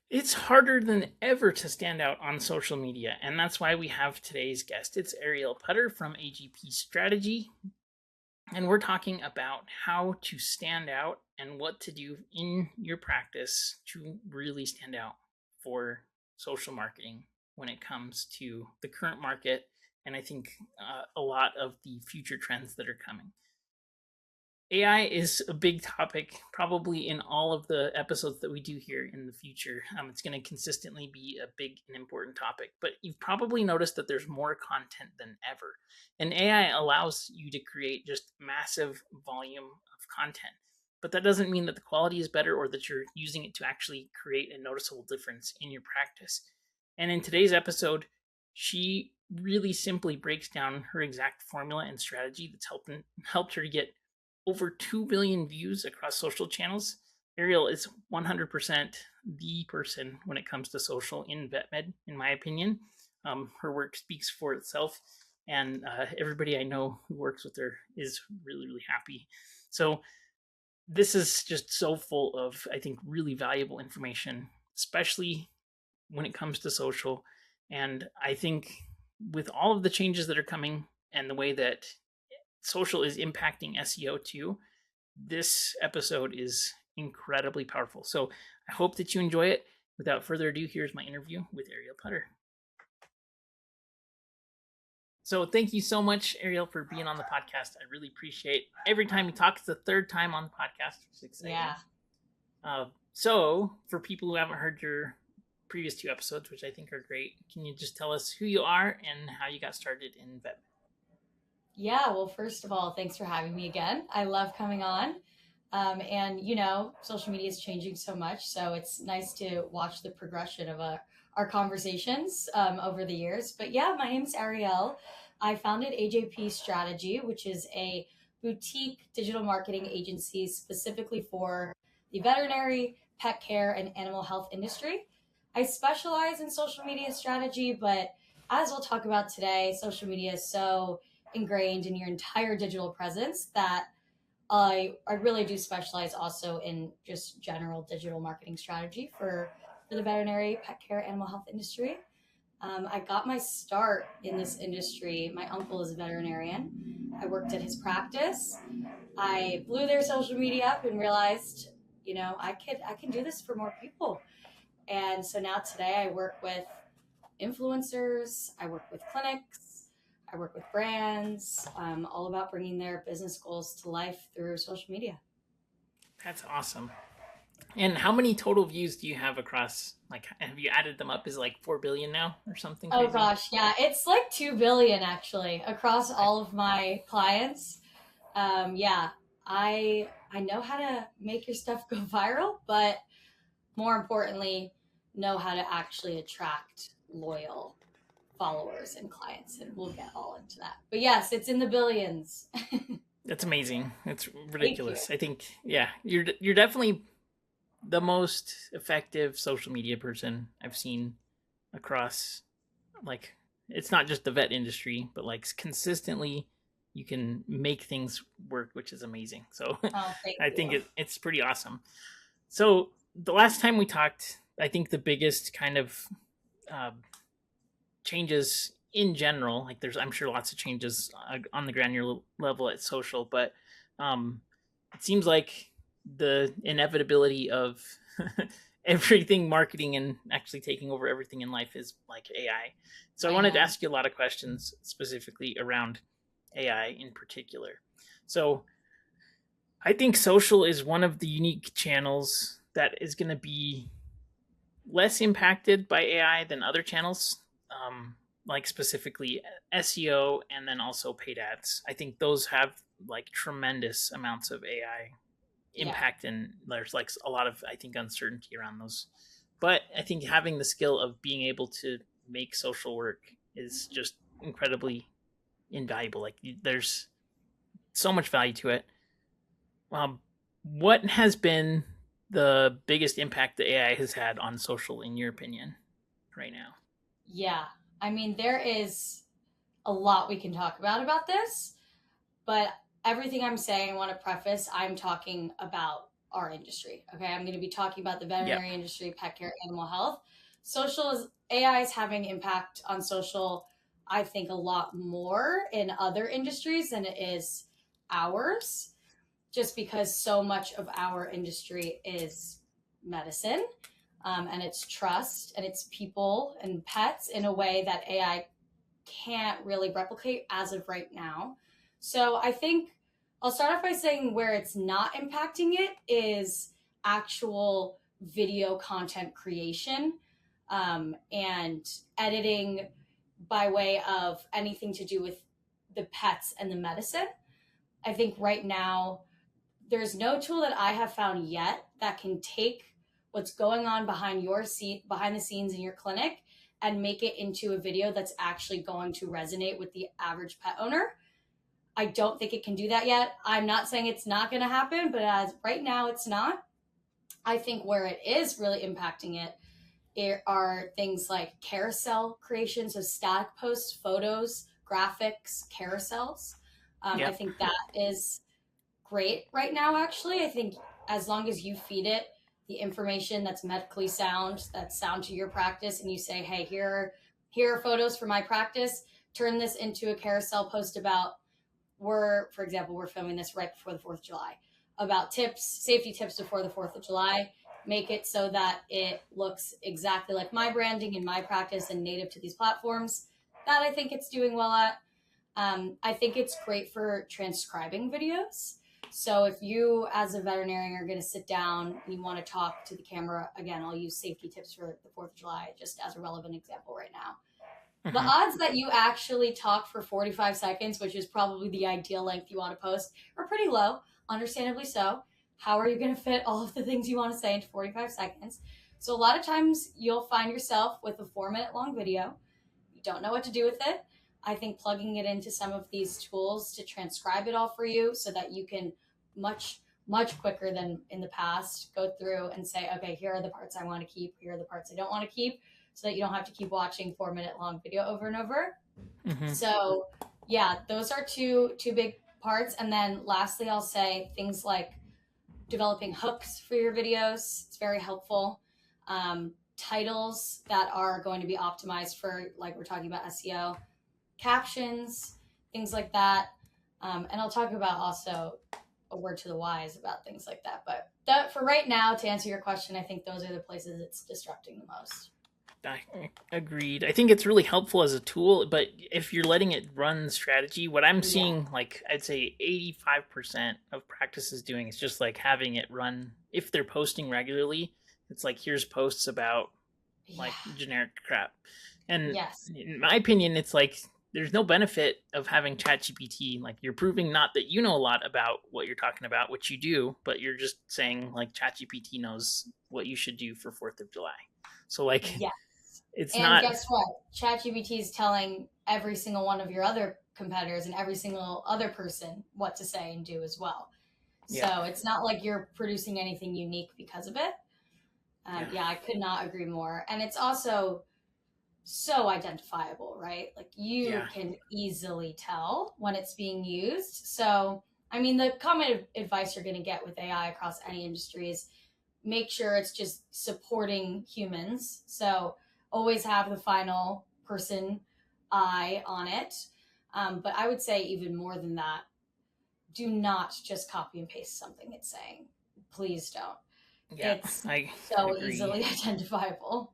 It's harder than ever to stand out on social media, and that's why we have today's guest. It's Arielle Putter from AGP Strategy, and we're talking about how to stand out and what to do in your practice to really stand out for social marketing when it comes to the current market and I think a lot of the future trends that are coming. AI is a big topic, probably in all of the episodes that we do here in the future. It's going to consistently be a big and important topic, but you've probably noticed that there's more content than ever. And AI allows you to create just massive volume of content. But that doesn't mean that the quality is better or that you're using it to actually create a noticeable difference in your practice. And in today's episode, she really simply breaks down her exact formula and strategy that's helped her to get over 2 billion views across social channels. Arielle is 100% the person when it comes to social in VetMed, in my opinion. Her work speaks for itself, and everybody I know who works with her is really, really happy. So, this is just so full of, I think, really valuable information, especially when it comes to social. And I think with all of the changes that are coming and the way that social is impacting SEO too, this episode is incredibly powerful. So I hope that you enjoy it. Without further ado, here's my interview with Arielle Putter. So thank you so much, Arielle, for being on the podcast. I really appreciate every time you talk. It's the third time on the podcast, which is exciting. Yeah. So for people who haven't heard your previous two episodes, which I think are great, can you just tell us who you are and how you got started in vet? Yeah, well, first of all, thanks for having me again. I love coming on. And, social media is changing so much. So it's nice to watch the progression of our conversations over the years. But yeah, my name is Arielle. I founded AJP Strategy, which is a boutique digital marketing agency specifically for the veterinary, pet care, and animal health industry. I specialize in social media strategy, but as we'll talk about today, social media is so ingrained in your entire digital presence that I really do specialize also in just general digital marketing strategy for the veterinary, pet care, animal health industry. I got my start in this industry. My uncle is a veterinarian. I worked at his practice. I blew their social media up and realized, I can do this for more people. And so now today I work with influencers, I work with clinics, I work with brands, all about bringing their business goals to life through social media. That's awesome. And how many total views do you have across? Like, have you added them up? Is it like 4 billion now or something Oh crazy? gosh, yeah, it's like 2 billion actually across Okay. all of my clients. Yeah, I know how to make your stuff go viral, but more importantly, know how to actually attract loyal followers and clients, and we'll get all into that. But yes, it's in the billions. That's amazing. It's Thank you. ridiculous. I think, yeah, you're definitely the most effective social media person I've seen across, like, it's not just the vet industry, but like consistently you can make things work, which is amazing. So Oh, thank I think you. it's pretty awesome. So the last time we talked, I think the biggest kind of uh, changes in general, like I'm sure lots of changes on the granular level at social, but um, it seems like the inevitability of everything marketing and actually taking over everything in life is like AI. So I I wanted to know. ask you a lot of questions specifically around AI in particular. So I think social is one of the unique channels that is going to be less impacted by AI than other channels, like specifically SEO and then also paid ads. I think those have like tremendous amounts of AI Yeah. impact, and there's like a lot of, I think, uncertainty around those. But I think having the skill of being able to make social work is just incredibly invaluable. Like there's so much value to it. What has been the biggest impact that AI has had on social, in your opinion, right now? Yeah. I mean, there is a lot we can talk about this, but everything I'm saying, I want to preface, I'm talking about our industry. Okay, I'm going to be talking about the Yep. veterinary industry, pet care, animal health. Social is AI is having impact on social, I think, a lot more in other industries than it is ours, just because so much of our industry is medicine, and it's trust and it's people and pets in a way that AI can't really replicate as of right now. So I think I'll start off by saying where it's not impacting it is actual video content creation, and editing by way of anything to do with the pets and the medicine. I think right now there's no tool that I have found yet that can take what's going on behind the scenes in your clinic and make it into a video that's actually going to resonate with the average pet owner. I don't think it can do that yet. I'm not saying it's not going to happen, but as right now it's not. I think where it is really impacting it are things like carousel creation, so static posts, photos, graphics, carousels. I Yep. think that is great right now, actually. I think as long as you feed it the information that's medically sound, that's sound to your practice, and you say, hey, here are photos for my practice, turn this into a carousel post about, for example, we're filming this right before the 4th of July, about safety tips before the 4th of July. Make it so that it looks exactly like my branding in my practice and native to these platforms. That I think it's doing well at. I think it's great for transcribing videos. So if you, as a veterinarian, are going to sit down and you want to talk to the camera, again, I'll use safety tips for the 4th of July just as a relevant example right now. The Hmm. odds that you actually talk for 45 seconds, which is probably the ideal length you want to post, are pretty low, understandably so. How are you going to fit all of the things you want to say into 45 seconds? So a lot of times you'll find yourself with a 4-minute long video. You don't know what to do with it. I think plugging it into some of these tools to transcribe it all for you so that you can much quicker than in the past go through and say, okay, here are the parts I want to keep, here are the parts I don't want to keep, so that you don't have to keep watching 4-minute long video over and over. Hmm. So yeah, those are two big parts. And then lastly, I'll say things like developing hooks for your videos. It's very helpful. Titles that are going to be optimized for, like we're talking about, SEO, captions, things like that. And I'll talk about also a word to the wise about things like that. But that, for right now, to answer your question, I think those are the places it's disrupting the most. I agreed. I think it's really helpful as a tool, but if you're letting it run strategy, what I'm Yeah. seeing, like I'd say 85% of practices doing is just like having it run. If they're posting regularly, it's like here's posts about Yeah. like generic crap. And Yes. in my opinion, it's like there's no benefit of having ChatGPT. Like you're proving not that you know a lot about what you're talking about, which you do, but you're just saying like ChatGPT knows what you should do for 4th of July. So like Yes. it's And not. guess what? ChatGPT is telling every single one of your other competitors and every single other person what to say and do as well. Yeah. So it's not like you're producing anything unique because of it. Yeah. Yeah, I could not agree more. And it's also so identifiable, right? Like you Yeah. can easily tell when it's being used. So, I mean, the common advice you're going to get with AI across any industry is make sure it's just supporting humans. So, always have the final person eye on it. But I would say, even more than that, do not just copy and paste something it's saying. Please don't. Yeah. It's I so agree. easily identifiable.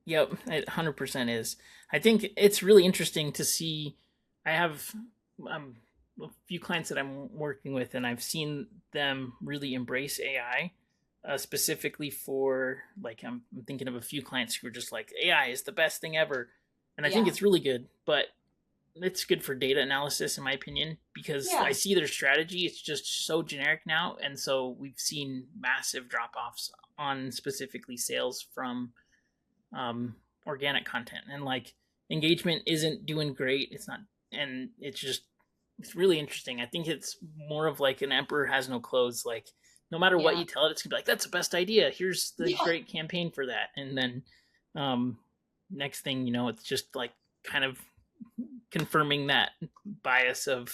Yep, it 100% is. I think it's really interesting to see. I have um, a few clients that I'm working with, and I've seen them really embrace AI, specifically for like I'm thinking of a few clients who are just like AI is the best thing ever, and I think Yeah. it's really good. But it's good for data analysis, in my opinion, because I Yeah. see their strategy. It's just so generic now, and so we've seen massive drop offs on specifically sales from um, organic content, and like engagement isn't doing great. It's not, and it's just it's really interesting. I think it's more of like an emperor has no clothes. Like no matter what Yeah. you tell it, it's gonna be like that's the best idea. Here's the Yeah. great campaign for that, and then um, next thing you know, it's just like kind of confirming that bias of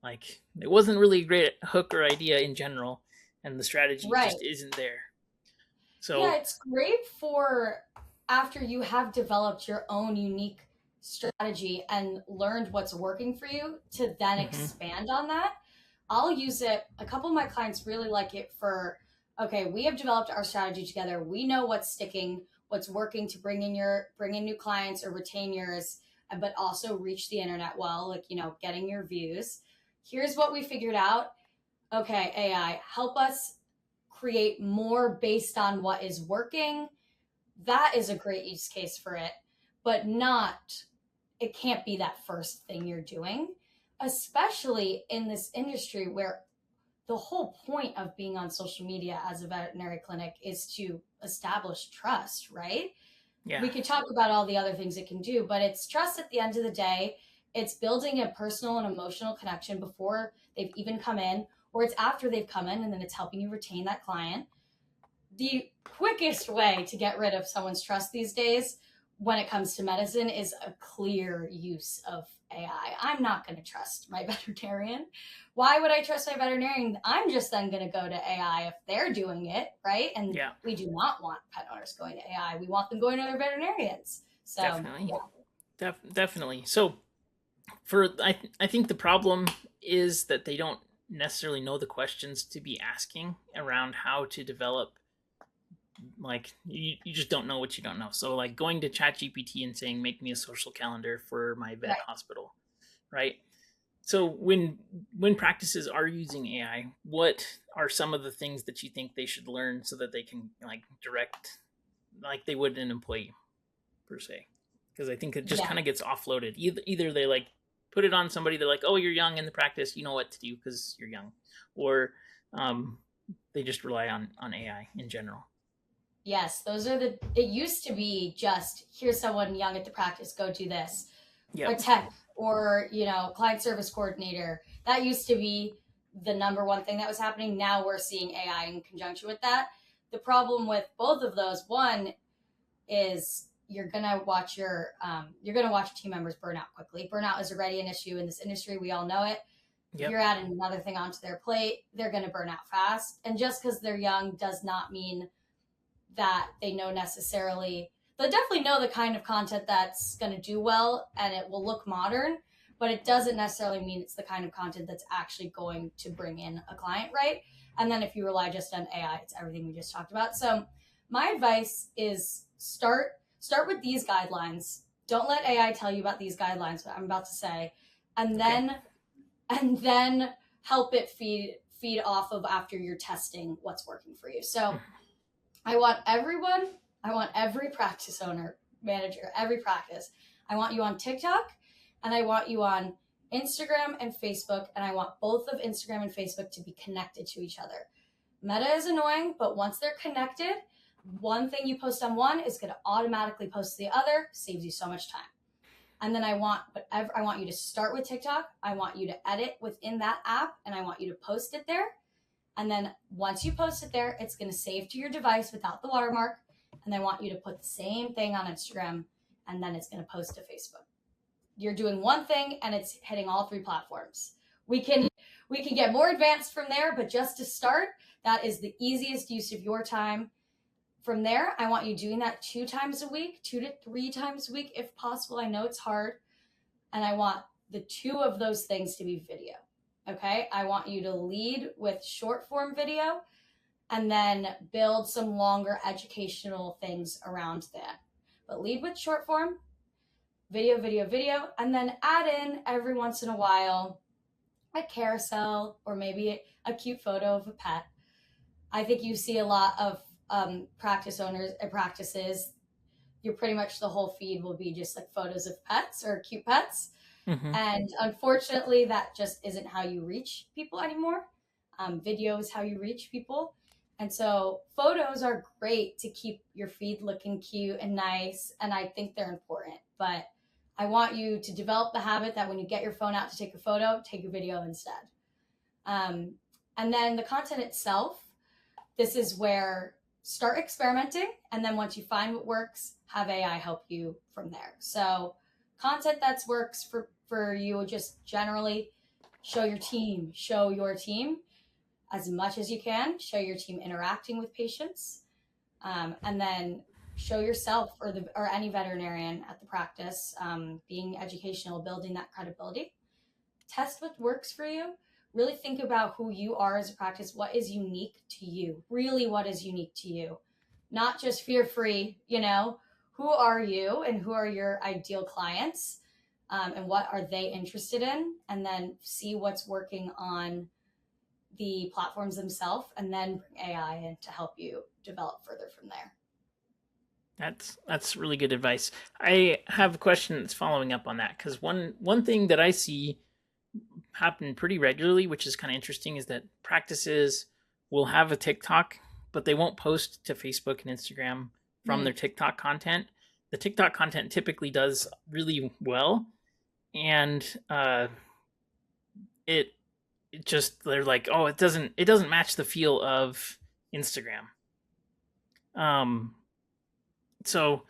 like it wasn't really a great hook or idea in general, and the strategy Right. just isn't there. Yeah, So, it's great for after you have developed your own unique strategy and learned what's working for you to then mhm, expand on that. I'll use it. A couple of my clients really like it for, okay, we have developed our strategy together. We know what's sticking, what's working to bring in new clients or retain yours, but also reach the internet well, like, getting your views. Here's what we figured out. Okay, AI, help us create more based on what is working. That is a great use case for it, but not, it can't be that first thing you're doing, especially in this industry where the whole point of being on social media as a veterinary clinic is to establish trust, right? yeah, We could talk about all the other things it can do, but it's trust at the end of the day. It's building a personal and emotional connection before they've even come in, or it's after they've come in, and then it's helping you retain that client. The quickest way to get rid of someone's trust these days when it comes to medicine is a clear use of AI. I'm not going to trust my veterinarian. Why would I trust my veterinarian? I'm just then going to go to AI if they're doing it, right? And yeah, we do not want pet owners going to AI. We want them going to their veterinarians. So, definitely, yeah. definitely. So, I think the problem is that they don't necessarily know the questions to be asking around how to develop. Like you just don't know what you don't know. So like going to ChatGPT and saying make me a social calendar for my vet Right. hospital, right? So when practices are using AI, what are some of the things that you think they should learn so that they can like direct like they would an employee per se? Because I think it just Yeah. kind of gets offloaded. Either they like put it on somebody, they're like, oh, you're young in the practice, you know what to do because you're young, or um, they just rely on AI in general. Yes, those are it used to be just here's someone young at the practice, go do this. A Yep. tech or client service coordinator. That used to be the number one thing that was happening. Now we're seeing AI in conjunction with that. The problem with both of those, one is you're gonna watch team members burn out quickly. Burnout is already an issue in this industry. We all know it. If Yep. you're adding another thing onto their plate, they're gonna burn out fast. And just because they're young does not mean that they know necessarily. They'll definitely know the kind of content that's going to do well and it will look modern, but it doesn't necessarily mean it's the kind of content that's actually going to bring in a client, right? And then if you rely just on AI, it's everything we just talked about. So my advice is start with these guidelines. Don't let AI tell you about these guidelines, what I'm about to say, and Okay. then help it feed off of after you're testing what's working for you. So I want everyone, I want every practice owner, manager, every practice. I want you on TikTok and I want you on Instagram and Facebook. And I want both of Instagram and Facebook to be connected to each other. Meta is annoying, but once they're connected, one thing you post on one is going to automatically post to the other, saves you so much time. And then I want you to start with TikTok. I want you to edit within that app and I want you to post it there. And then once you post it there, it's going to save to your device without the watermark. And I want you to put the same thing on Instagram and then it's going to post to Facebook. You're doing one thing and it's hitting all three platforms. We can get more advanced from there, but just to start, that is the easiest use of your time. From there, I want you doing that 2 times a week, 2 to 3 times a week if possible. I know it's hard. And I want the two of those things to be video. Okay. I want you to lead with short form video and then build some longer educational things around that. But lead with short form, video, video, video, and then add in every once in a while a carousel or maybe a cute photo of a pet. I think you see a lot of practice owners and practices. You're pretty much the whole feed will be just like photos of pets or cute pets. Mm-hmm. And unfortunately, that just isn't how you reach people anymore. Video is how you reach people. And so photos are great to keep your feed looking cute and nice. And I think they're important. But I want you to develop the habit that when you get your phone out to take a photo, take a video instead. Um, and then the content itself, this is where start experimenting. And then once you find what works, have AI help you from there. So content that works for you, just generally show your team. as much as you can. Show your team interacting with patients, and then show yourself or any veterinarian at the practice being educational, building that credibility. Test what works for you. Really think about who you are as a practice, what is unique to you, really what is unique to you, not just fear free, who are you and who are your ideal clients, and what are they interested in, and then see what's working on the platforms themselves, and then bring AI in to help you develop further from there. That's really good advice. I have a question that's following up on that, because one thing that I see happen pretty regularly, which is kind of interesting, is that practices will have a TikTok, but they won't post to Facebook and Instagram from their TikTok content. The TikTok content typically does really well, and it just, they're like, oh, it doesn't match the feel of Instagram. So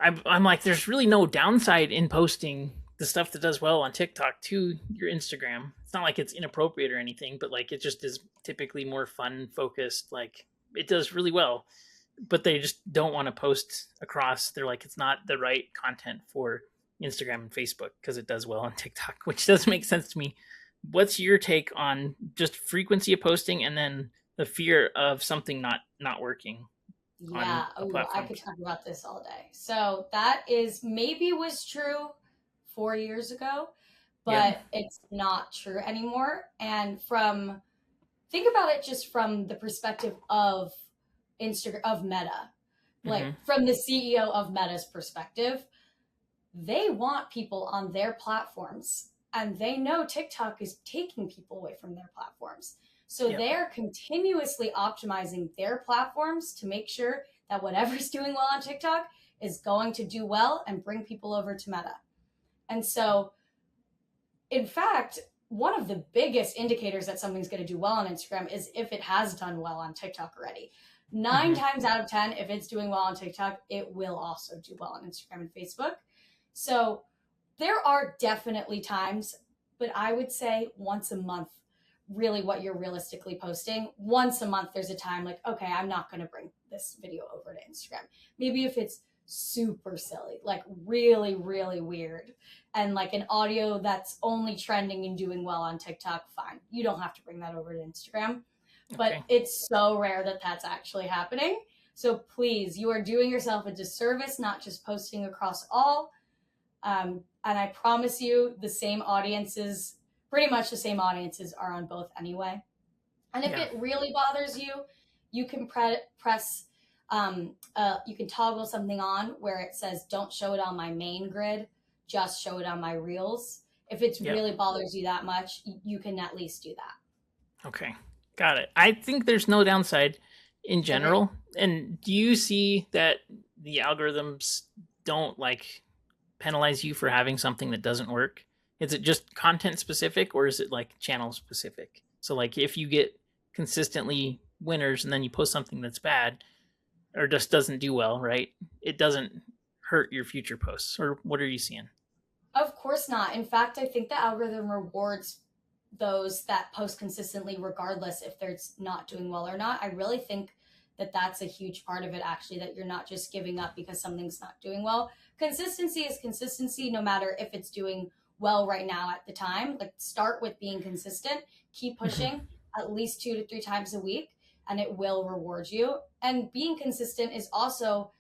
I'm like, there's really no downside in posting the stuff that does well on TikTok to your Instagram. It's not like it's inappropriate or anything, but like, it just is typically more fun focused. Like, it does really well, but they just don't want to post across. They're like, it's not the right content for Instagram and Facebook because it does well on TikTok, which does make sense to me. What's your take on just frequency of posting and then the fear of something not working? Yeah, I could talk about this all day. So that is maybe was true 4 years ago, but it's not true anymore. And think about it just from the perspective of Instagram, of Meta, like from the CEO of Meta's perspective, they want people on their platforms, and they know TikTok is taking people away from their platforms. So they're continuously optimizing their platforms to make sure that whatever's doing well on TikTok is going to do well and bring people over to Meta. And so, in fact, one of the biggest indicators that something's going to do well on Instagram is if it has done well on TikTok already. 9 times out of 10, if it's doing well on TikTok, it will also do well on Instagram and Facebook. So there are definitely times, but I would say once a month, really what you're realistically posting. Once a month, there's a time like, okay, I'm not going to bring this video over to Instagram. Maybe if it's super silly, like really, really weird, and like an audio that's only trending and doing well on TikTok, fine. You don't have to bring that over to Instagram. But it's so rare that that's actually happening. So please, you are doing yourself a disservice, not just posting across all. And I promise you, pretty much the same audiences are on both anyway. And if it really bothers you, you can press, you can toggle something on where it says, don't show it on my main grid, just show it on my reels. If it really bothers you that much, you can at least do that. Okay, got it. I think there's no downside in general. Okay. And do you see that the algorithms don't like penalize you for having something that doesn't work? Is it just content specific, or is it like channel specific? So like if you get consistently winners and then you post something that's bad or just doesn't do well, right? It doesn't hurt your future posts, or what are you seeing? Of course not. In fact, I think the algorithm rewards those that post consistently regardless if they're not doing well or not. I really think that that's a huge part of it, actually, that you're not just giving up because something's not doing well. Consistency is consistency no matter if it's doing well right now at the time. Like, start with being consistent, keep pushing at least 2 to 3 times a week, and it will reward you. And being consistent is also,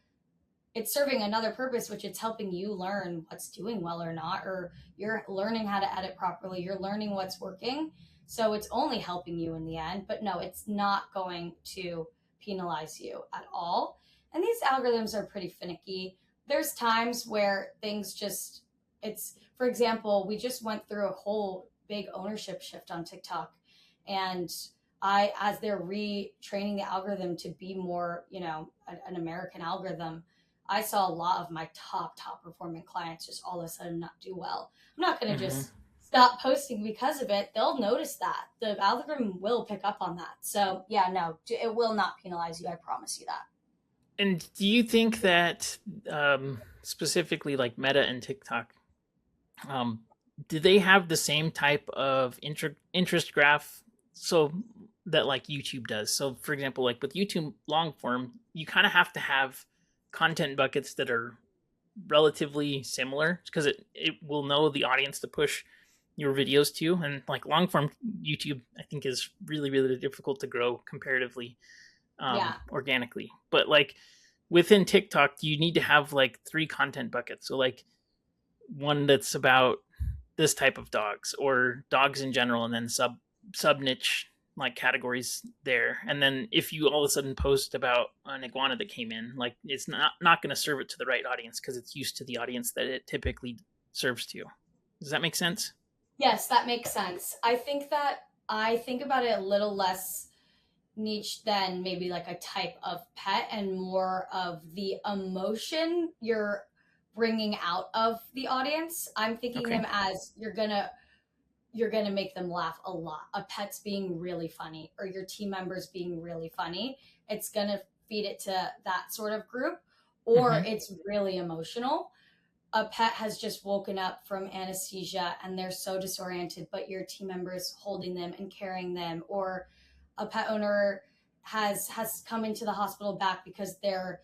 it's serving another purpose, which it's helping you learn what's doing well or not, or you're learning how to edit properly, you're learning what's working. So it's only helping you in the end. But no, it's not going to penalize you at all. And these algorithms are pretty finicky. There's times where things just, for example, we just went through a whole big ownership shift on TikTok. And as they're retraining the algorithm to be more, an American algorithm, I saw a lot of my top performing clients just all of a sudden not do well. I'm not going to just stop posting because of it. They'll notice that. The algorithm will pick up on that. So yeah, no, it will not penalize you. I promise you that. And do you think that specifically like Meta and TikTok, do they have the same type of interest graph? So that like YouTube does. So for example, like with YouTube long form, you kind of have to have content buckets that are relatively similar because it will know the audience to push your videos to. And like long form YouTube, I think is really, really difficult to grow comparatively Yeah. organically. But like within TikTok, you need to have like 3 content buckets. So like one that's about this type of dogs or dogs in general, and then sub niche like categories there. And then if you all of a sudden post about an iguana that came in, like it's not going to serve it to the right audience because it's used to the audience that it typically serves to. Does that make sense? Yes, that makes sense. I think about it a little less niche than maybe like a type of pet and more of the emotion you're bringing out of the audience. I'm thinking Okay. them as you're gonna make them laugh a lot. A pet's being really funny or your team members being really funny. It's gonna feed it to that sort of group, or Mm-hmm. it's really emotional. A pet has just woken up from anesthesia and they're so disoriented, but your team members holding them and carrying them, or a pet owner has come into the hospital back because their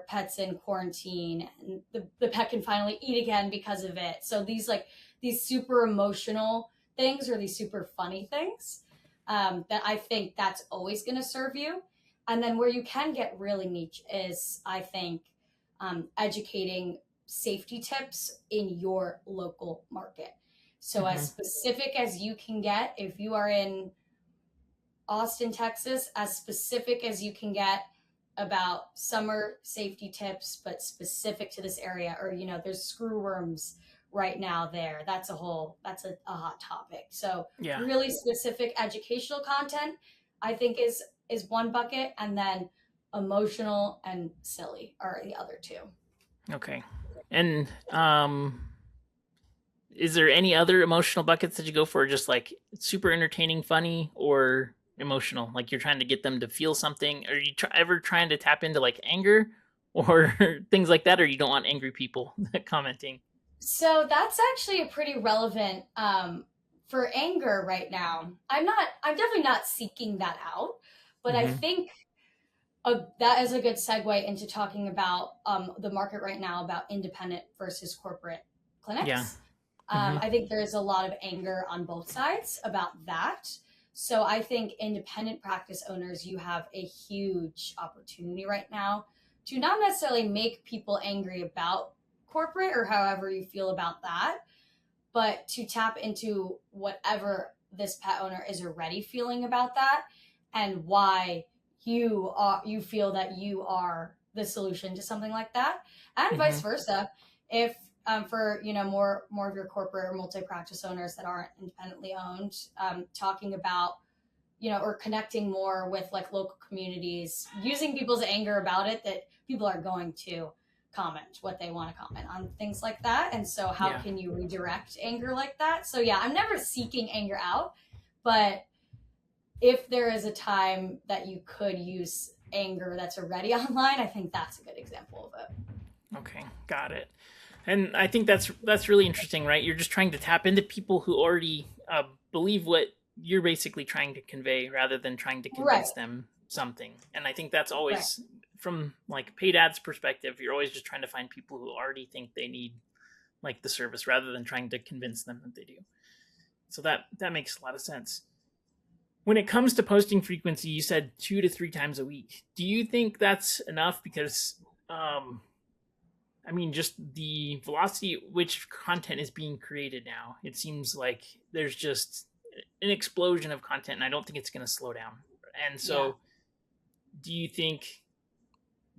pet's in quarantine and the pet can finally eat again because of it. So these super emotional things or these super funny things, that I think that's always going to serve you. And then where you can get really niche is, I think, educating safety tips in your local market. So Mm-hmm. as specific as you can get, if you are in Austin, Texas, as specific as you can get about summer safety tips, but specific to this area. Or, there's screw worms right now there. That's a hot topic. So Yeah. really specific educational content, I think is one bucket. And then emotional and silly are the other two. Okay. And is there any other emotional buckets that you go for? Just like super entertaining, funny, or emotional? Like you're trying to get them to feel something? Are you ever trying to tap into like anger or things like that? Or you don't want angry people commenting? So that's actually a pretty relevant, for anger right now. I'm definitely not seeking that out, but I Mm-hmm. think that is a good segue into talking about, the market right now about independent versus corporate Yeah. clinics. Mm-hmm. I think there's a lot of anger on both sides about that. So I think independent practice owners, you have a huge opportunity right now to not necessarily make people angry about corporate or however you feel about that, but to tap into whatever this pet owner is already feeling about that and why you feel that you are the solution to something like that, and Mm-hmm. vice versa. If, for more of your corporate or multi-practice owners that aren't independently owned, talking about, or connecting more with like local communities, using people's anger about it, that people are going to comment what they want to comment on things like that. And so how Yeah. can you redirect anger like that? So yeah, I'm never seeking anger out, but if there is a time that you could use anger that's already online, I think that's a good example of it. Okay. Got it. And I think that's really interesting, right? You're just trying to tap into people who already believe what you're basically trying to convey, rather than trying to Right, convince them something. And I think that's right. always from like paid ads perspective. You're always just trying to find people who already think they need like the service, rather than trying to convince them that they do. So that makes a lot of sense. When it comes to posting frequency, you said 2 to 3 times a week. Do you think that's enough? Because um, I mean, just the velocity at which content is being created now, it seems like there's just an explosion of content, and I don't think it's going to slow down. And Yeah. so, do you think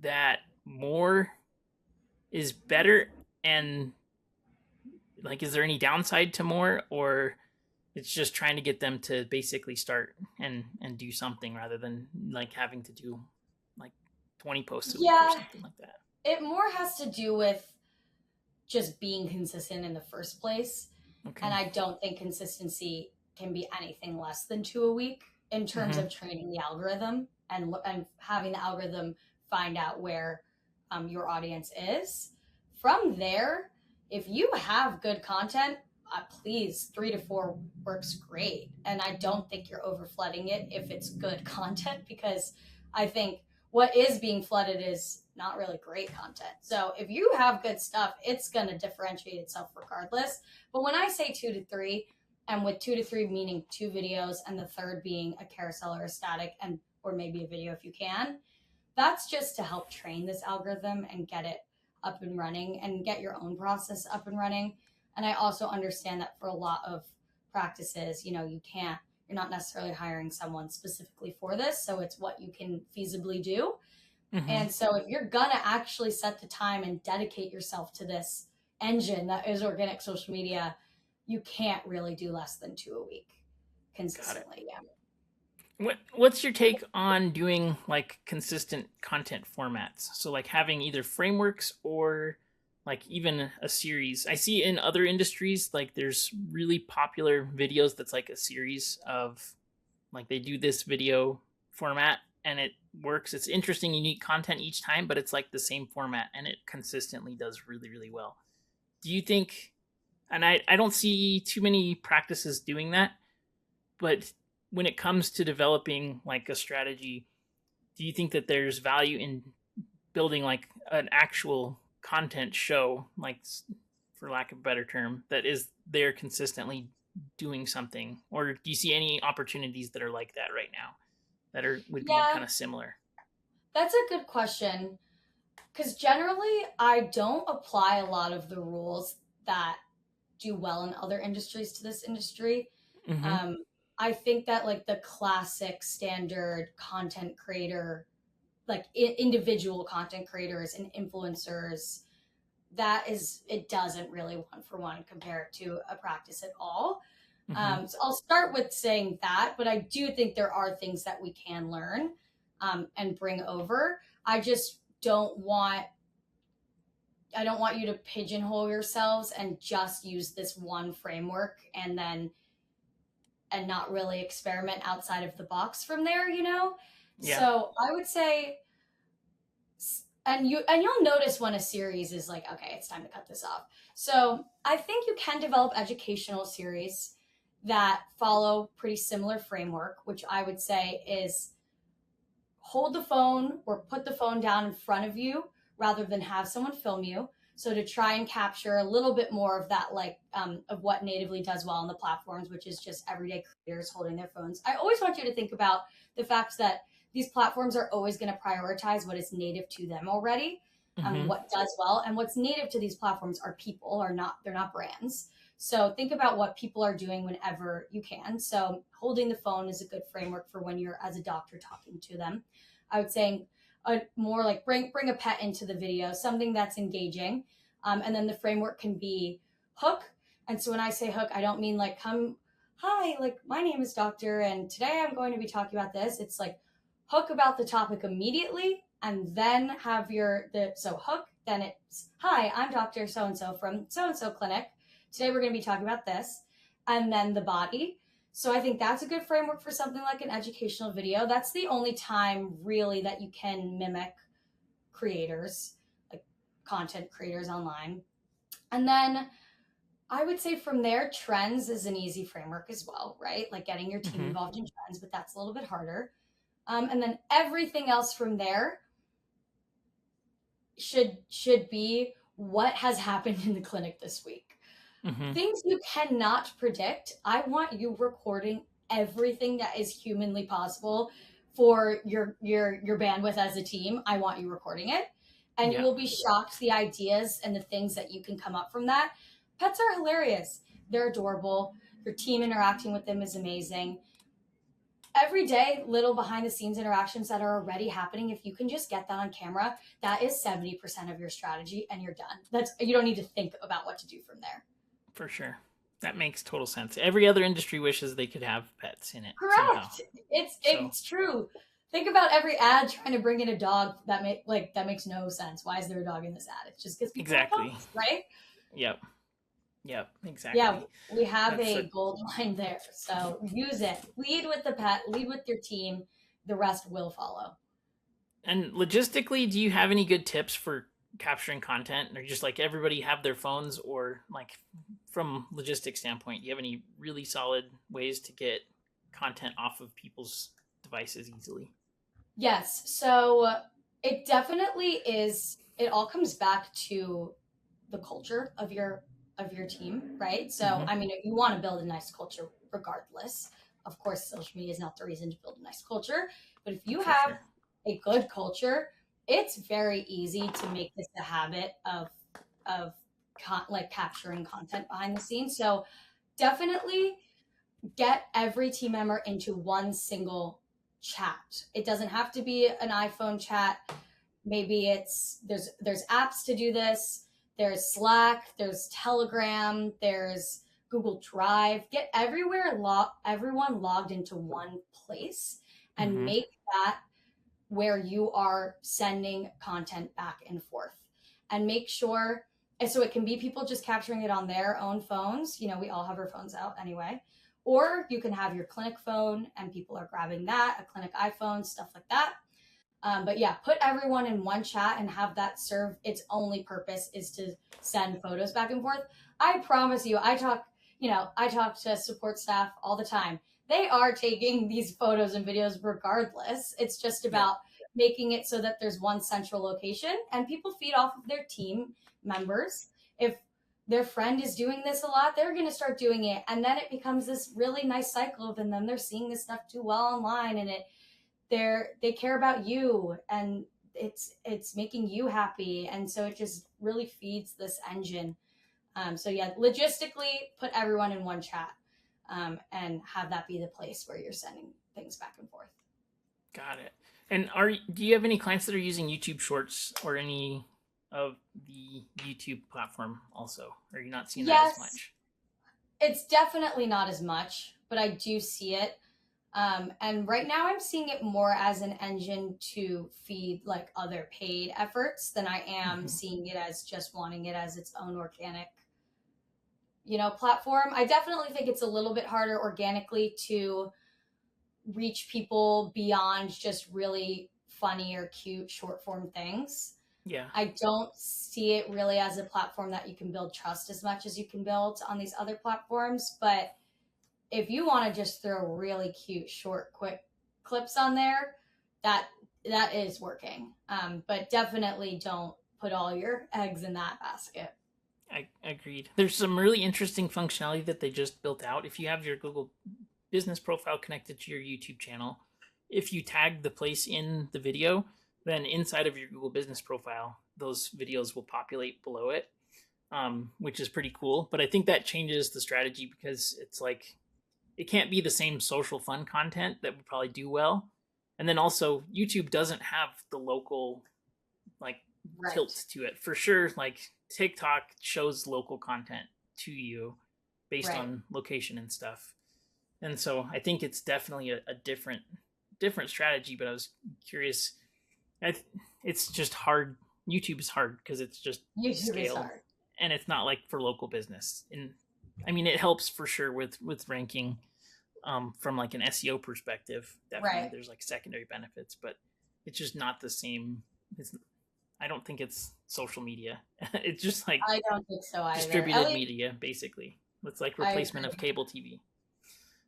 that more is better? And like, is there any downside to more, or it's just trying to get them to basically start and do something rather than like having to do like 20 posts a week or Yeah, something like that? it more has to do with just being consistent in the first place. And Okay. I don't think consistency can be anything less than two a week in terms Mm-hmm. of training the algorithm and having the algorithm find out where, your audience is. From there, if you have good content, please, 3 to 4 works great. And I don't think you're over flooding it if it's good content, because I think what is being flooded is not really great content. So if you have good stuff, it's going to differentiate itself regardless. But when I say 2 to 3, and with 2 to 3 meaning 2 videos and the third being a carousel or a static, and or maybe a video if you can, that's just to help train this algorithm and get it up and running and get your own process up and running. And I also understand that for a lot of practices, you're not necessarily hiring someone specifically for this. So it's what you can feasibly do. Mm-hmm. And so if you're going to actually set the time and dedicate yourself to this engine that is organic social media, you can't really do less than 2 a week consistently. Yeah. What's your take on doing like consistent content formats? So like having either frameworks or like even a series. I see in other industries, like there's really popular videos that's like a series of like they do this video format and it works. It's interesting, unique content each time, but it's like the same format and it consistently does really, really well. Do you think, and I don't see too many practices doing that, but when it comes to developing like a strategy, do you think that there's value in building like an actual content show, like for lack of a better term, that is there consistently doing something? Or do you see any opportunities that are like that right now that would be kind of similar? That's a good question, because generally I don't apply a lot of the rules that do well in other industries to this industry. Mm-hmm. I think that like the classic standard content creator, like individual content creators and influencers, it doesn't really one for one compare it to a practice at all. Mm-hmm. So I'll start with saying that, but I do think there are things that we can learn and bring over. I just don't want you to pigeonhole yourselves and just use this one framework and not really experiment outside of the box from there, Yeah. So I would say, and you'll notice when a series is like, okay, it's time to cut this off. So I think you can develop educational series that follow pretty similar framework, which I would say is hold the phone or put the phone down in front of you rather than have someone film you. So to try and capture a little bit more of that, like of what natively does well on the platforms, which is just everyday creators holding their phones. I always want you to think about the fact that these platforms are always going to prioritize what is native to them already, Mm-hmm. what does well, and what's native to these platforms are people, they're not brands. So think about what people are doing whenever you can. So holding the phone is a good framework for when you're as a doctor talking to them. I would say more like bring a pet into the video, something that's engaging. And then the framework can be hook. And so when I say hook, I don't mean like hi, like my name is Doctor, and today I'm going to be talking about this. It's like hook about the topic immediately, and then have so hook, then it's hi, I'm Dr. So-and-so from so-and-so clinic. Today we're going to be talking about this, and then the body. So I think that's a good framework for something like an educational video. That's the only time really that you can mimic creators, like content creators online. And then I would say from there, trends is an easy framework as well, right? Like getting your team Mm-hmm. involved in trends, but that's a little bit harder. And then everything else from there should be what has happened in the clinic this week. Mm-hmm. Things you cannot predict. I want you recording everything that is humanly possible for your bandwidth as a team. I want you recording it, and you will be shocked the ideas and the things that you can come up from that. Pets are hilarious. They're adorable. Your team interacting with them is amazing. Every day, little behind the scenes interactions that are already happening, if you can just get that on camera, that is 70% of your strategy, and you're done. You don't need to think about what to do from there. For sure. That makes total sense. Every other industry wishes they could have pets in it. Correct. Somehow. It's true. Think about every ad trying to bring in a dog that makes no sense. Why is there a dog in this ad? It's just because people have dogs, right? Yep. Exactly. Yeah, we have a gold line there. So use it. Lead with the pet. Lead with your team. The rest will follow. And logistically, do you have any good tips for capturing content, or just like everybody have their phones, or like from logistics standpoint, do you have any really solid ways to get content off of people's devices easily? Yes. So it definitely is. It all comes back to the culture of your team, right? So Mm-hmm. I mean, if you want to build a nice culture, regardless, of course, social media is not the reason to build a nice culture. But if you For have sure. a good culture, it's very easy to make this a habit of like capturing content behind the scenes. So definitely get every team member into one single chat. It doesn't have to be an iPhone chat. Maybe it's there's apps to do this. There's Slack, there's Telegram, there's Google Drive. Get everyone logged into one place and Mm-hmm. make that where you are sending content back and forth. And make sure, and so it can be people just capturing it on their own phones. You know, we all have our phones out anyway. Or you can have your clinic phone and people are grabbing that, a clinic iPhone, stuff like that. But yeah, put everyone in one chat and have that serve its only purpose is to send photos back and forth. I promise you, I talk to support staff all the time. They are taking these photos and videos regardless. It's just Yeah. about making it so that there's one central location and people feed off of their team members. If their friend is doing this a lot, they're going to start doing it. And then it becomes this really nice cycle of, and then they're seeing this stuff do well online and they care about you and it's making you happy, and so it just really feeds this engine. So yeah, logistically put everyone in one chat, and have that be the place where you're sending things back and forth. Got it. And do you have any clients that are using YouTube Shorts or any of the YouTube platform also? Or are you not seeing that as Yes, much? it's definitely not as much, but I do see it. And right now I'm seeing it more as an engine to feed like other paid efforts than I am Mm-hmm. seeing it as just wanting it as its own organic, platform. I definitely think it's a little bit harder organically to reach people beyond just really funny or cute short form things. Yeah. I don't see it really as a platform that you can build trust as much as you can build on these other platforms. But if you want to just throw really cute, short, quick clips on there, that that is working. But definitely don't put all your eggs in that basket. I agreed. There's some really interesting functionality that they just built out. If you have your Google business profile connected to your YouTube channel, if you tag the place in the video, then inside of your Google business profile, those videos will populate below it, which is pretty cool. But I think that changes the strategy because it's like it can't be the same social fun content that would probably do well. And then also, YouTube doesn't have the local like Right. tilt to it for sure. Like TikTok shows local content to you based Right. on location and stuff, and so I think it's definitely a different strategy. But I was curious. I, it's just hard. YouTube is hard because it's just YouTube is scaled, hard. and it's not like for local business. And I mean, it helps for sure with ranking, from like an SEO perspective. Definitely, Right. there's like secondary benefits, but it's just not the same. It's I don't think it's social media. It's just like I don't think so either. At distributed least media, basically. It's like I replacement of agree. cable TV.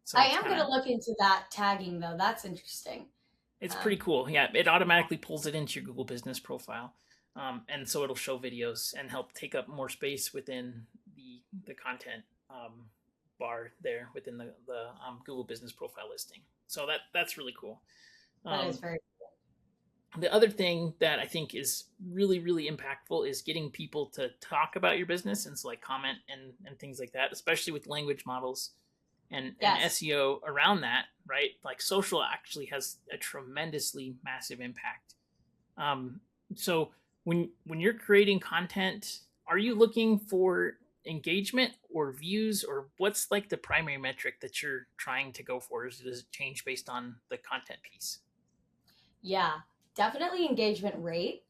So I it's am kind going of to look into that tagging though. That's interesting. it's pretty Um, cool. Yeah, it automatically pulls it into your Google Business profile, and so it'll show videos and help take up more space within the content, bar there within the Google Business profile listing. So that's really cool. that is Um, very. the other thing that I think is really impactful is getting people to talk about your business and so like comment and things like that, especially with language models and Yes. SEO around that, right? Like social actually has a tremendously massive impact. Um, so when you're creating content, are you looking for engagement or views, or what's like the primary metric that you're trying to go for? Does it change based on the content piece? Yeah, definitely engagement rate,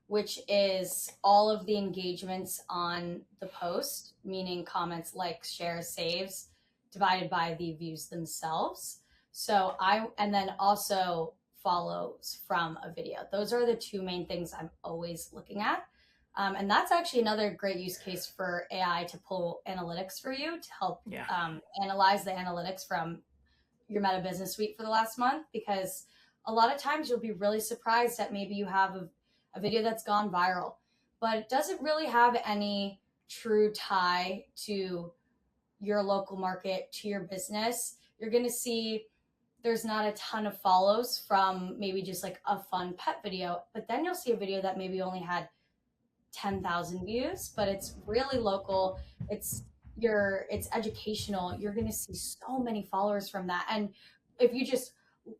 which is all of the engagements on the post, meaning comments, likes, shares, saves, divided by the views themselves. And then also follows from a video. Those are the two main things I'm always looking at. And that's actually another great use case for AI to pull analytics for you to help Yeah. analyze the analytics from your Meta Business Suite for the last month, because a lot of times you'll be really surprised that maybe you have a video that's gone viral, but it doesn't really have any true tie to your local market, to your business. You're going to see there's not a ton of follows from maybe just like a fun pet video, but then you'll see a video that maybe only had 10,000 views, but it's really local. It's educational. You're going to see so many followers from that. And if you just,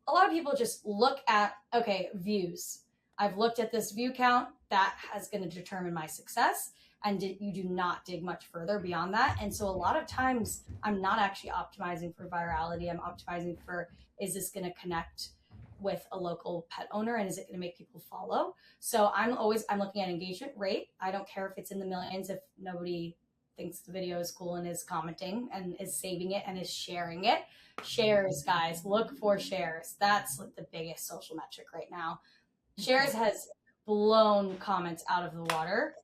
a lot of people just look at, okay, views. I've looked at this view count, that has going to determine my success. And you do not dig much further beyond that. And so a lot of times I'm not actually optimizing for virality. I'm optimizing for, is this going to connect with a local pet owner, and is it going to make people follow? So I'm looking at engagement rate. I don't care if it's in the millions, if nobody thinks the video is cool and is commenting and is saving it and is sharing it. Shares, guys, look for shares. That's like the biggest social metric right now. Shares has blown comments out of the water.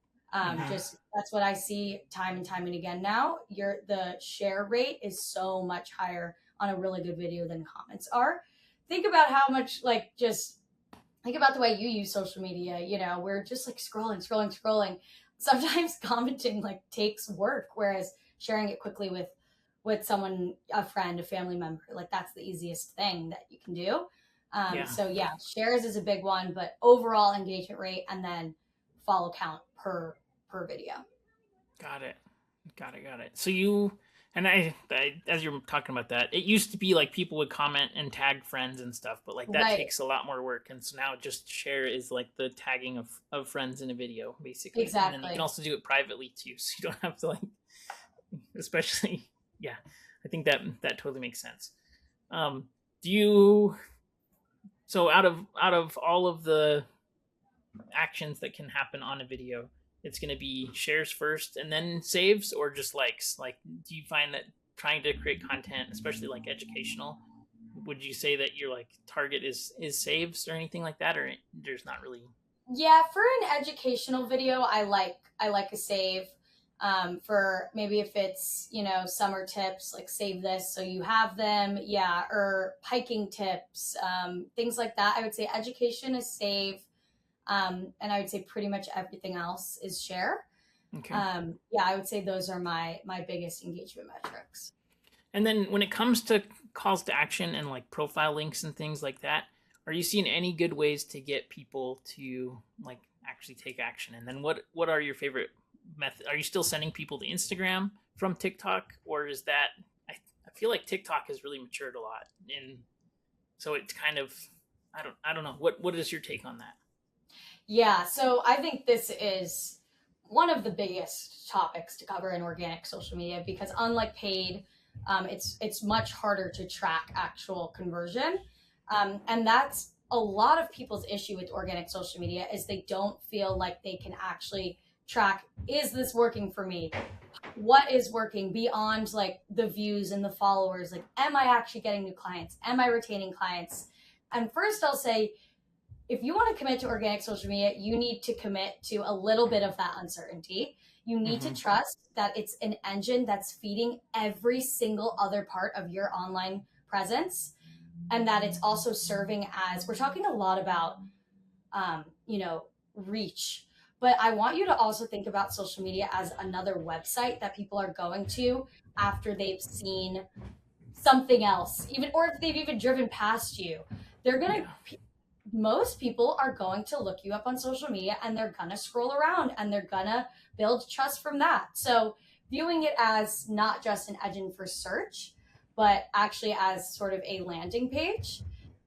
Just that's what I see time and time and again now. The share rate is so much higher on a really good video than comments are. Think about how much, just think about the way you use social media. We're just like scrolling. Sometimes commenting takes work, whereas sharing it quickly with someone, a friend, a family member, that's the easiest thing that you can do. So yeah, shares is a big one, but overall engagement rate and then follow count per video. Got it. So I as you're talking about that, it used to be like people would comment and tag friends and stuff, but that takes a lot more work. And so now just share is like the tagging of friends in a video, basically. Exactly. And then you can also do it privately too, so you don't have to especially, yeah. I think that totally makes sense. So out of all of the actions that can happen on a video, it's going to be shares first and then saves, or just likes? Do you find that trying to create content, especially educational, would you say that your target is saves or anything like that, or there's not really? Yeah, for an educational video, I like a save. For maybe if it's summer tips, save this so you have them, or hiking tips, things like that. I would say education is save. And I would say pretty much everything else is share. Okay. I would say those are my biggest engagement metrics. And then when it comes to calls to action and profile links and things like that, are you seeing any good ways to get people to actually take action? And then what are your favorite methods? Are you still sending people to Instagram from TikTok, or is that, I feel like TikTok has really matured a lot, and so it's kind of, I don't know. What is your take on that? Yeah, so I think this is one of the biggest topics to cover in organic social media, because unlike paid, it's much harder to track actual conversion. And that's a lot of people's issue with organic social media, is they don't feel like they can actually track, is this working for me? What is working beyond the views and the followers? Am I actually getting new clients? Am I retaining clients? And first I'll say, if you want to commit to organic social media, you need to commit to a little bit of that uncertainty. You need to trust that it's an engine that's feeding every single other part of your online presence, and that it's also serving as, we're talking a lot about, reach, but I want you to also think about social media as another website that people are going to after they've seen something else, or if they've even driven past you. They're going to... Most people are going to look you up on social media, and they're going to scroll around, and they're going to build trust from that. So viewing it as not just an engine for search, but actually as sort of a landing page.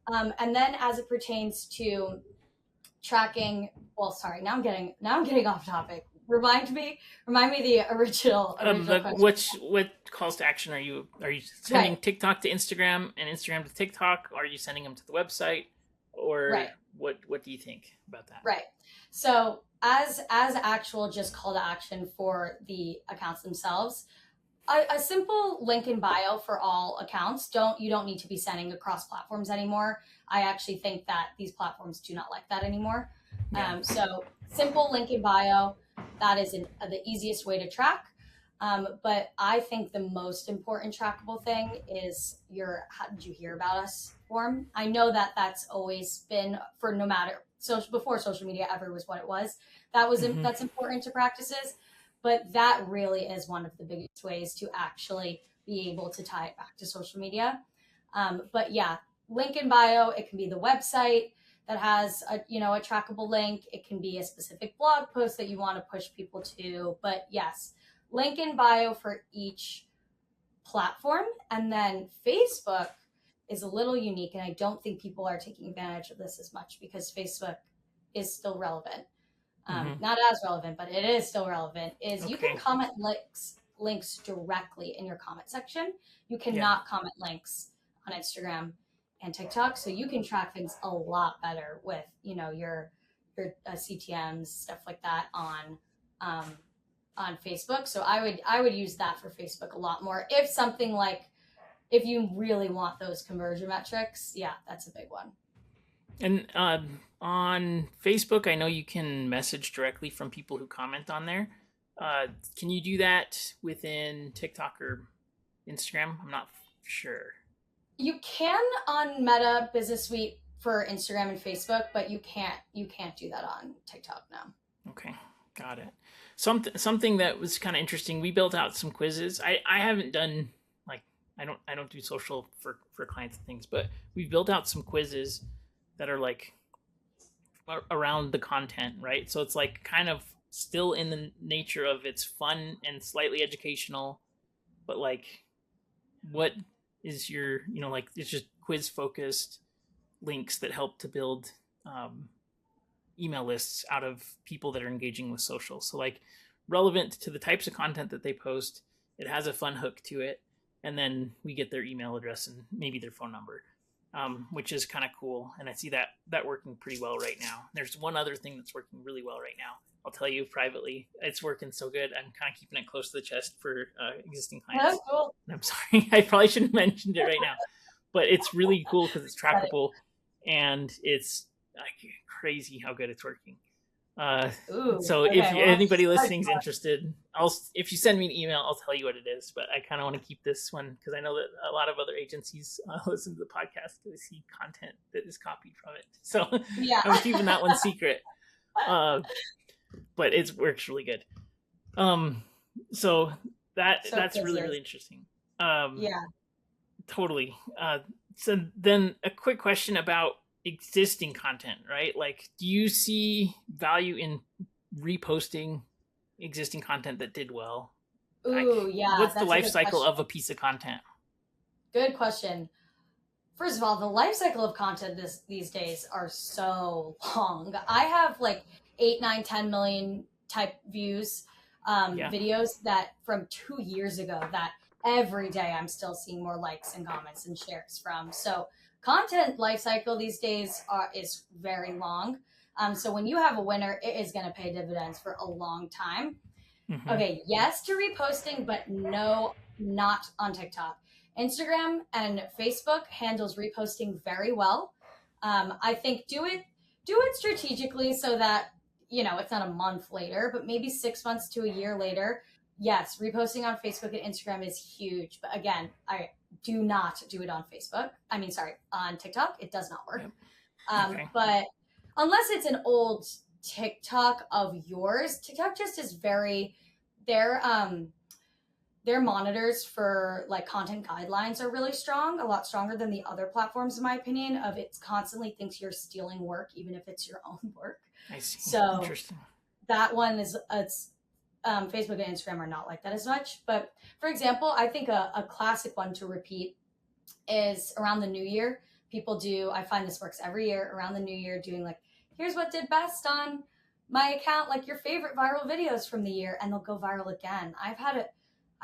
And then as it pertains to tracking, now I'm getting off topic. Remind me the original question. What calls to action are you sending? Right. TikTok to Instagram and Instagram to TikTok? Are you sending them to the website? Or what do you think about that? Right. So as actual just call to action for the accounts themselves, a simple link in bio for all accounts. You don't need to be sending across platforms anymore. I actually think that these platforms do not like that anymore. So simple link in bio. that is the easiest way to track. But I think the most important trackable thing is your how did you hear about us form. I know that that's always been for no matter before social media ever was what it was. That's important to practices, but that really is one of the biggest ways to actually be able to tie it back to social media. But yeah, link in bio. It can be the website that has a trackable link. It can be a specific blog post that you want to push people to. But yes, link in bio for each platform. And then Facebook is a little unique, and I don't think people are taking advantage of this as much because Facebook is still relevant. Not as relevant, but it is still relevant. Is you can comment links directly in your comment section. You cannot comment links on Instagram and TikTok, so you can track things a lot better with your CTMs, stuff like that on Facebook. So I would use that for Facebook a lot more. If you really want those conversion metrics, yeah, that's a big one. And on Facebook, I know you can message directly from people who comment on there. Can you do that within TikTok or Instagram? I'm not sure. You can on Meta Business Suite for Instagram and Facebook, but you can't do that on TikTok now. Okay, got it. Something that was kind of interesting. We built out some quizzes. I haven't done I don't do social for clients and things, but we've built out some quizzes that are around the content, right? So it's kind of still in the nature of it's fun and slightly educational, but what is your it's just quiz focused links that help to build email lists out of people that are engaging with social. So relevant to the types of content that they post, it has a fun hook to it, and then we get their email address and maybe their phone number, which is kind of cool. And I see that working pretty well right now. There's one other thing that's working really well right now. I'll tell you privately, it's working so good. I'm kind of keeping it close to the chest for existing clients. That's cool. And I'm sorry, I probably shouldn't have mentioned it right now, but it's really cool because it's trackable and it's crazy how good it's working. So if anybody listening is interested, if you send me an email, I'll tell you what it is. But I kind of want to keep this one because I know that a lot of other agencies listen to the podcast because they see content that is copied from it. So yeah. I'm keeping that one secret. But it works really good. So that's really, really interesting. Yeah, totally. So then a quick question about existing content, right? Do you see value in reposting existing content that did well? Ooh, yeah. What's the life cycle of a piece of content? Good question. First of all, the life cycle of content these days are so long. I have 8, 9, 10 million type views videos that from 2 years ago that every day I'm still seeing more likes and comments and shares from. So content life cycle these days is very long. So when you have a winner, it is going to pay dividends for a long time. Mm-hmm. Okay, yes to reposting, but no, not on TikTok. Instagram and Facebook handles reposting very well. I think do it strategically so that it's not a month later, but maybe 6 months to a year later. Yes, reposting on Facebook and Instagram is huge. But again, I do not do it on Facebook. On TikTok. It does not work. Okay. But unless it's an old TikTok of yours, TikTok just is their monitors for content guidelines are really strong, a lot stronger than the other platforms, in my opinion, of it constantly thinks you're stealing work, even if it's your own work. I see. So interesting. That one is Facebook and Instagram are not like that as much. But for example, I think a classic one to repeat is around the new year. People do, I find this works every year around the new year, doing here's what did best on my account, your favorite viral videos from the year, and they'll go viral again. I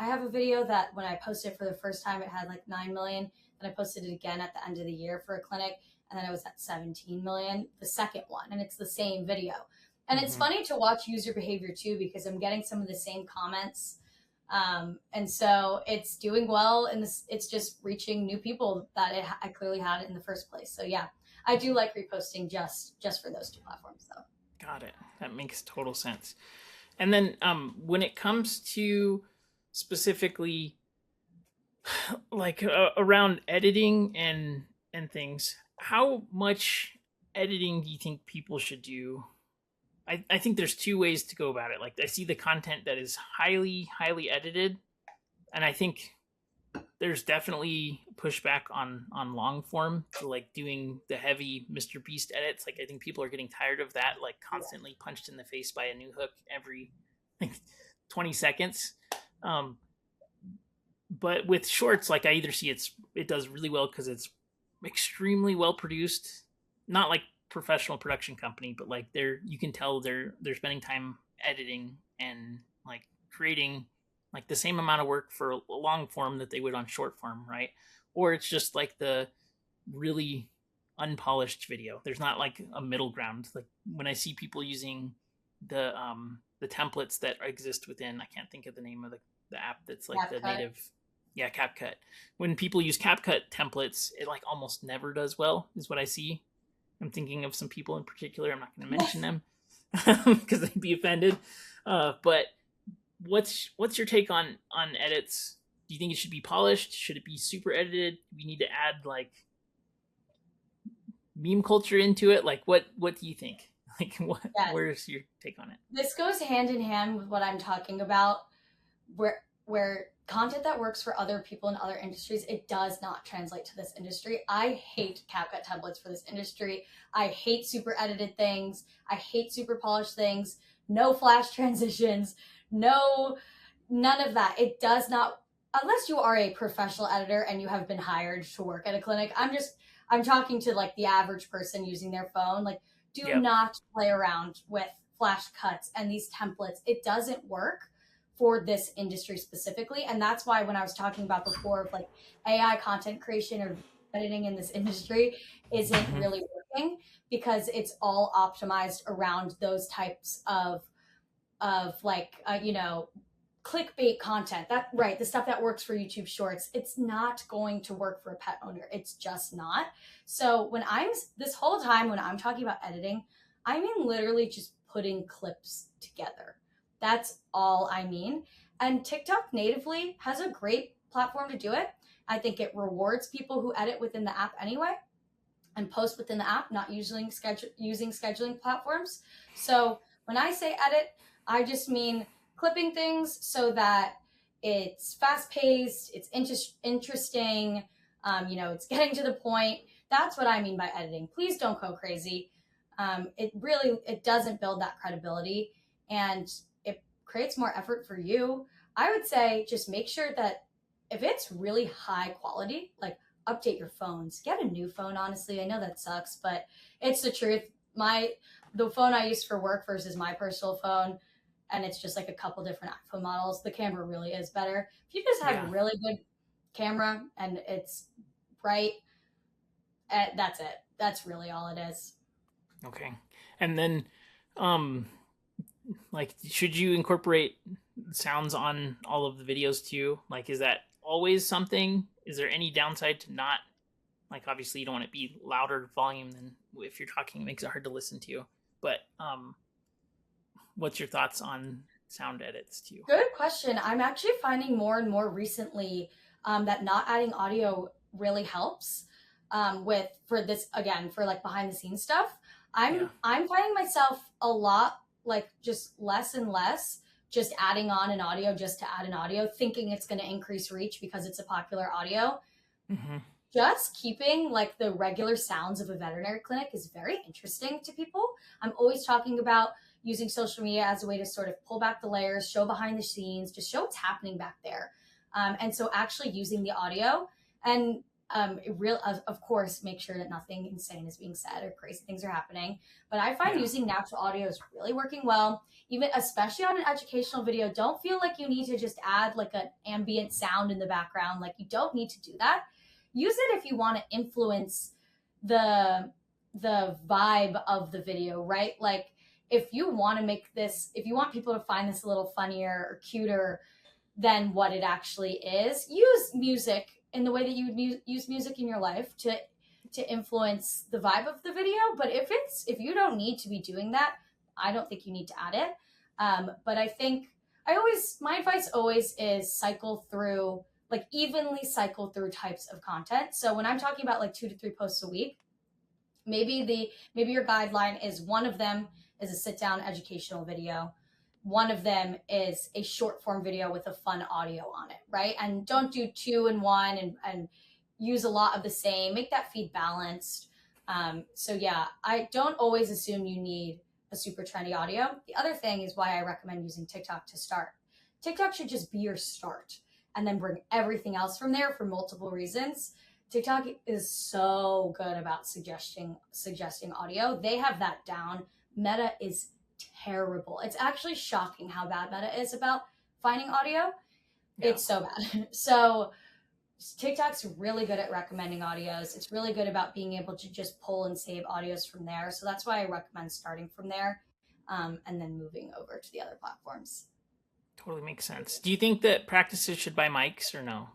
have a video that when I posted it for the first time, it had 9 million. Then I posted it again at the end of the year for a clinic. And then it was at 17 million, the second one. And it's the same video. And it's funny to watch user behavior too, because I'm getting some of the same comments. And so it's doing well. And it's just reaching new people that I clearly had it in the first place. So yeah, I do like reposting just for those two platforms though. Got it. That makes total sense. And then when it comes to specifically like around editing and things, how much editing do you think people should do? I think there's two ways to go about it. Like I see the content that is highly edited, and I think there's definitely pushback on long form to like doing the heavy Mr. Beast edits. Like I think people are getting tired of that, like constantly punched in the face by a new hook every like 20 seconds. Um, but with shorts, like I either see it does really well because it's extremely well produced, not like professional production company, but like you can tell they're spending time editing and like creating like the same amount of work for a long form that they would on short form, right? Or it's just like the really unpolished video. There's not like a middle ground. Like when I see people using the templates that exist within, I can't think of the name of the app that's like the CapCut. native, yeah, CapCut. When people use CapCut templates, it like almost never does well, is what I see. I'm thinking of some people in particular. I'm not going to mention them because they'd be offended. But what's your take on edits? Do you think it should be polished? Should it be super edited? Do we need to add like meme culture into it? Like what do you think? Like Yes. where's your take on it? This goes hand in hand with what I'm talking about, where content that works for other people in other industries, it does not translate to this industry. I hate CapCut templates for this industry. I hate super edited things. I hate super polished things. No flash transitions. No, none of that. It does not, unless you are a professional editor and you have been hired to work at a clinic. I'm talking to like the average person using their phone. Like, do Yep. not play around with flash cuts and these templates. It doesn't work for this industry specifically. And that's why when I was talking about before of like AI content creation or editing in this industry isn't Mm-hmm. really working because it's all optimized around those types of like clickbait content. That right, the stuff that works for YouTube Shorts, it's not going to work for a pet owner. It's just not. So when I'm this whole time when I'm talking about editing, I mean literally just putting clips together. That's all I mean. And TikTok natively has a great platform to do it. I think it rewards people who edit within the app anyway and post within the app, not using scheduling platforms. So when I say edit, I just mean clipping things so that it's fast paced, it's interesting, it's getting to the point. That's what I mean by editing. Please don't go crazy. It doesn't build that credibility, and it creates more effort for you. I would say just make sure that if it's really high quality, like update your phones. Get a new phone, honestly. I know that sucks, but it's the truth. The phone I use for work versus my personal phone, and it's just like a couple different iPhone models. The camera really is better. If you just have Yeah. a really good camera and it's bright, that's it. That's really all it is. Okay. And then um like should you incorporate sounds on all of the videos too? Like is that always something? Is there any downside to not, like obviously you don't want it to be louder volume than if you're talking, it makes it hard to listen to. But what's your thoughts on sound edits too? Good question. I'm actually finding more and more recently that not adding audio really helps with for this again for like behind the scenes stuff. Yeah. I'm finding myself a lot like just less and less just adding on an audio just to add an audio, thinking it's going to increase reach because it's a popular audio. Mm-hmm. Just keeping like the regular sounds of a veterinary clinic is very interesting to people. I'm always talking about using social media as a way to sort of pull back the layers, show behind the scenes, just show what's happening back there. And so actually using the audio and of course, make sure that nothing insane is being said or crazy things are happening. But I find Yeah. using natural audio is really working well, even especially on an educational video. Don't feel like you need to just add like an ambient sound in the background. Like you don't need to do that. Use it if you want to influence the vibe of the video, right? Like if you want to make this, if you want people to find this a little funnier or cuter than what it actually is, use music in the way that you would use music in your life to influence the vibe of the video. But if you don't need to be doing that, I don't think you need to add it. But I think my advice always is evenly cycle through types of content. So when I'm talking about like 2 to 3 posts a week, maybe your guideline is one of them is a sit down educational video. One of them is a short form video with a fun audio on it, right? And don't do 2 in 1 and use a lot of the same. Make that feed balanced. So yeah, I don't always assume you need a super trendy audio. The other thing is why I recommend using TikTok to start. TikTok should just be your start and then bring everything else from there for multiple reasons. TikTok is so good about suggesting audio. They have that down. Meta is terrible. It's actually shocking how bad Meta is about finding audio. Yeah. It's so bad. So TikTok's really good at recommending audios. It's really good about being able to just pull and save audios from there. So that's why I recommend starting from there, and then moving over to the other platforms. Totally makes sense. Do you think that practices should buy mics or no?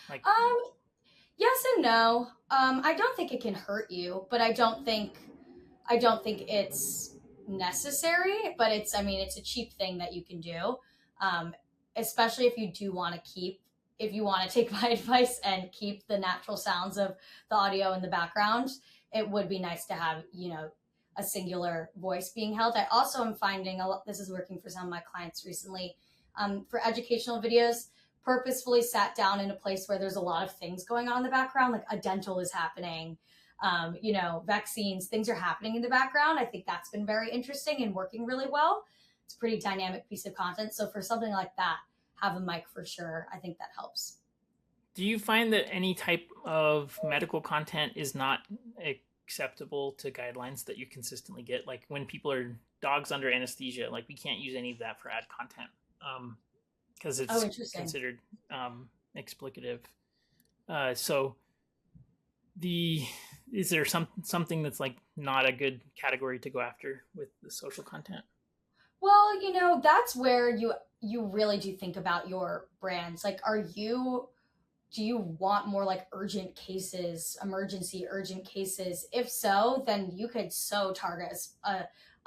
Yes and no. I don't think it can hurt you, but I don't think it's necessary. But it's a cheap thing that you can do, especially if you do want to if you want to take my advice and keep the natural sounds of the audio in the background. It would be nice to have a singular voice being held. I also am finding this is working for some of my clients recently, for educational videos. Purposefully sat down in a place where there's a lot of things going on in the background, like a dental is happening, vaccines, things are happening in the background. I think that's been very interesting and working really well. It's a pretty dynamic piece of content. So for something like that, have a mic for sure. I think that helps. Do you find that any type of medical content is not acceptable to guidelines that you consistently get? Like when people are dogs under anesthesia, like we can't use any of that for ad content. Because it's considered explicative. So is there something that's like not a good category to go after with the social content? Well, that's where you really do think about your brands. Like, do you want more like urgent cases, emergency urgent cases? If so, then you could so target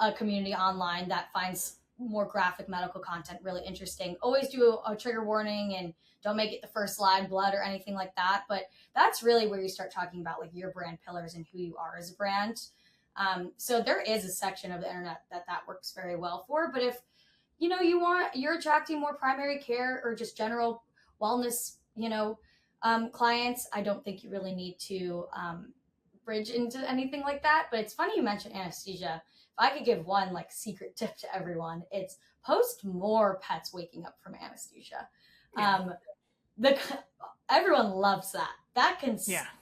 a community online that finds more graphic medical content really interesting. Always do a trigger warning and don't make it the first slide blood or anything like that. But that's really where you start talking about like your brand pillars and who you are as a brand. So there is a section of the internet that works very well for. But if you're attracting more primary care or just general wellness, clients, I don't think you really need to bridge into anything like that. But it's funny you mentioned anesthesia. If I could give one like secret tip to everyone, it's post more pets waking up from anesthesia. Yeah. Everyone loves that. That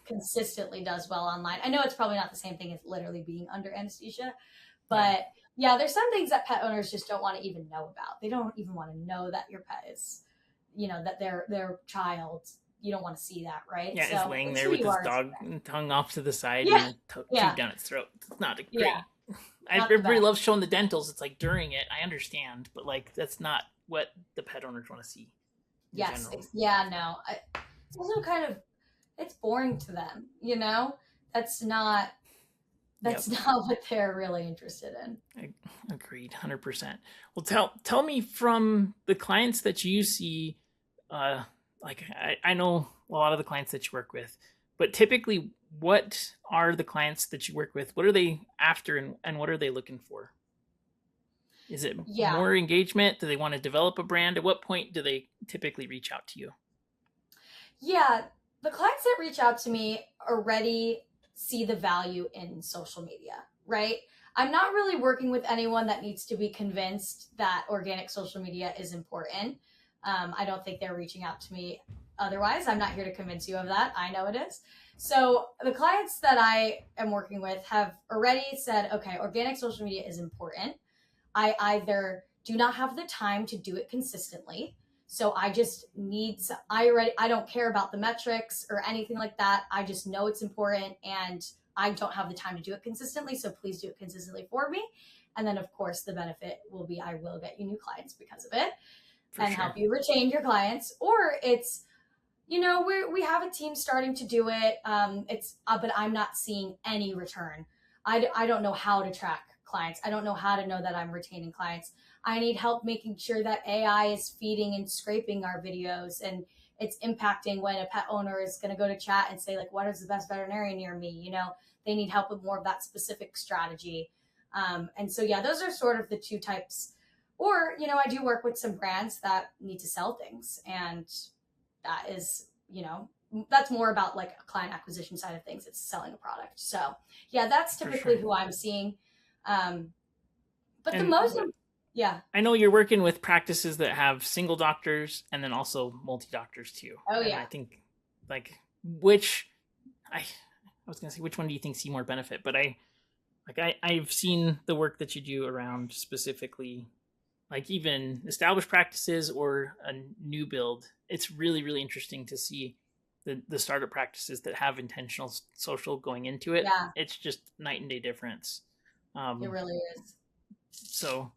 consistently does well online. I know it's probably not the same thing as literally being under anesthesia, but yeah, there's some things that pet owners just don't want to even know about. They don't even want to know that your pet is, that their child. You don't want to see that, right? Yeah, so it's laying there with his dog tongue off to the side and tube down its throat. It's not great. Yeah. Everybody loves showing the dentals. It's like during it, I understand, but like that's not what the pet owners want to see. Yes. Yeah. No. It's also it's boring to them. That's not what they're really interested in. Agreed, 100%. Well, tell me from the clients that you see. Like I know a lot of the clients that you work with, but typically what are the clients that you work with? What are they after and what are they looking for? Is it more engagement? Do they want to develop a brand? At what point do they typically reach out to you? Yeah, the clients that reach out to me already see the value in social media, right? I'm not really working with anyone that needs to be convinced that organic social media is important. I don't think they're reaching out to me otherwise. I'm not here to convince you of that. I know it is. So the clients that I am working with have already said, okay, organic social media is important. I either do not have the time to do it consistently. So I just I don't care about the metrics or anything like that. I just know it's important and I don't have the time to do it consistently. So please do it consistently for me. And then of course the benefit will be, I will get you new clients because of it. Help you retain your clients. Or it's, we have a team starting to do it. But I'm not seeing any return. I don't know how to track clients. I don't know how to know that I'm retaining clients. I need help making sure that AI is feeding and scraping our videos, and it's impacting when a pet owner is going to go to chat and say, like, what is the best veterinarian near me? You know, they need help with more of that specific strategy. And so, yeah, those are sort of the two types. Or, you know, I do work with some brands that need to sell things. And that is, you know, that's more about like a client acquisition side of things. It's selling a product. So, yeah, that's For typically sure. who I'm seeing. Um, but the And most, yeah. I know you're working with practices that have single doctors and then also multi doctors too. Oh, And yeah. I think like which I was gonna say which one do you think see more benefit? But I've seen the work that you do around specifically like even established practices or a new build. It's really, really interesting to see the startup practices that have intentional social going into it. Yeah, It's just night and day difference. it Um, really is. so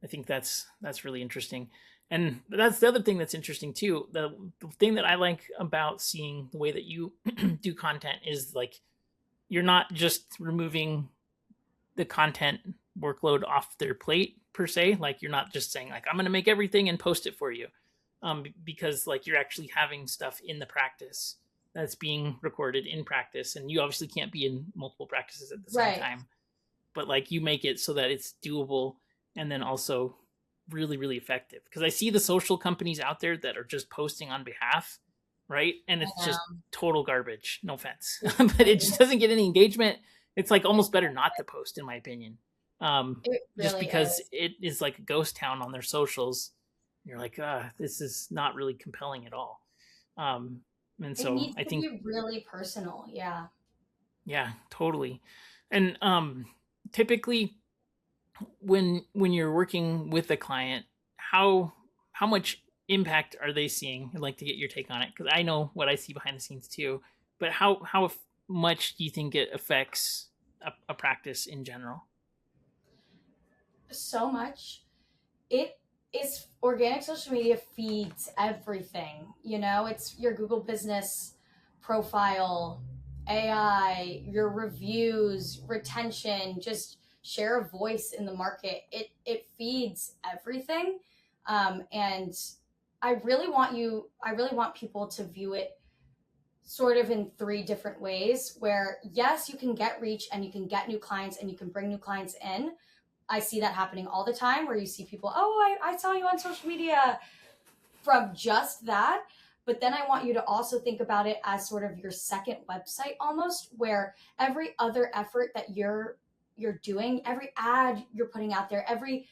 I think that's really interesting. And that's the other thing that's interesting too. The thing that I like about seeing the way that you do content is like you're not just removing the content workload off their plate per se. Like you're not just saying like I'm going to make everything and post it for you, because like you're actually having stuff in the practice that's being recorded in practice, and you obviously can't be in multiple practices at the same Right. time. But like you make it so that it's doable and then also really really effective. Because I see the social companies out there that are just posting on behalf, right? And I it's just know. total garbage. No offense, It, but it just it, doesn't get any engagement. It's like it, almost better not to post, in my opinion, it just really because is. it is like a ghost town on their socials. You're like, this is not really compelling at all. Um, and It so needs I to think, be really personal. Yeah. yeah, totally. And typically, when you're working with a client, how much impact are they seeing? I'd like to get your take on it because I know what I see behind the scenes too. But how much do you think it affects a practice in general? So much. It is organic social media feeds everything. You know, it's your Google business profile, AI, your reviews, retention, just share a voice in the market. It feeds everything. And I really want people to view it sort of in three different ways where yes, you can get reach and you can get new clients and you can bring new clients in. I see that happening all the time where you see people, oh, I saw you on social media from just that. But then I want you to also think about it as sort of your second website almost, where every other effort that you're doing, every ad you're putting out there, every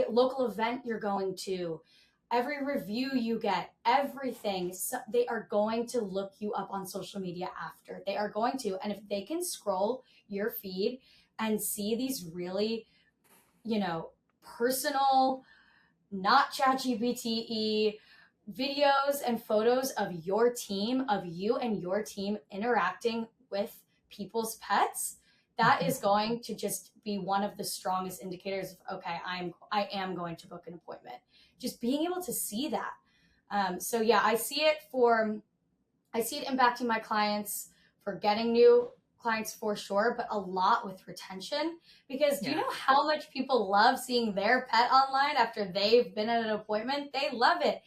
local event you're going to, every review you get, everything, so they are going to look you up on social media after. They are going to. And if they can scroll your feed and see these really, you know, personal, not ChatGPT videos and photos of your team, of you and your team interacting with people's pets, that Mhm. is going to just be one of the strongest indicators of okay, I am going to book an appointment. Just being able to see that. So yeah, I see it impacting my clients for getting new clients for sure, but a lot with retention. Because do you Yeah, know how much people love seeing their pet online after they've been at an appointment? They love it.